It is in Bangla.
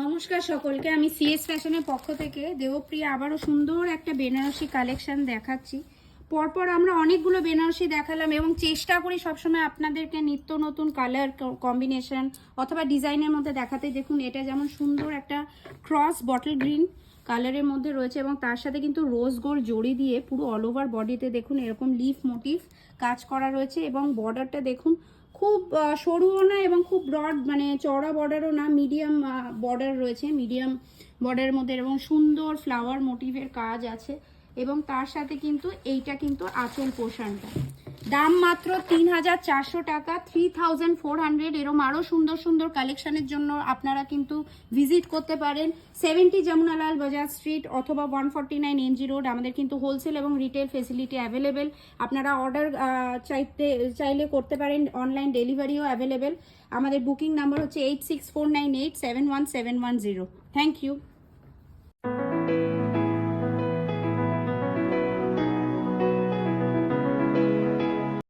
নমস্কার সকলকে, আমি সিএস ফ্যাশনের পক্ষ থেকে দেবপ্রিয়া আবারও সুন্দর একটা বেনারসি কালেকশন দেখাচ্ছি। পরপর আমরা অনেকগুলো বেনারসি দেখালাম এবং চেষ্টা করি সবসময় আপনাদেরকে নিত্য নতুন কালার কম্বিনেশন অথবা ডিজাইনের মধ্যে দেখাতে। দেখুন এটা যেমন সুন্দর একটা ক্রস বটল গ্রিন কালারের মধ্যে রয়েছে এবং তার সাথে কিন্তু রোজ গোল্ড জড়ি দিয়ে পুরো অল ওভার বডিতে দেখুন এরকম লিফ মোটিভ কাজ করা রয়েছে এবং বর্ডারটা দেখুন খুব সরুও না এবং খুব ব্রড মানে চওড়া বর্ডারও না, মিডিয়াম বর্ডার রয়েছে, মিডিয়াম বর্ডারের মধ্যে এবং সুন্দর ফ্লাওয়ার মোটিভের কাজ আছে এবং তার সাথে কিন্তু এইটা কিন্তু আঁচল পোর্শনটা। দাম মাত্র ৩,৪০০ টাকা, 3,400। এরম আরও সুন্দর সুন্দর কালেকশনের জন্য আপনারা কিন্তু ভিজিট করতে পারেন 70 যমুনালাল বাজার স্ট্রিট অথবা 149 NG রোড। আমাদের কিন্তু হোলসেল এবং রিটেল ফেসিলিটি অ্যাভেলেবেল। আপনারা অর্ডার চাইলে করতে পারেন, অনলাইন ডেলিভারিও অ্যাভেলেবেল। আমাদের বুকিং নাম্বার হচ্ছে 8649871710। Thank you.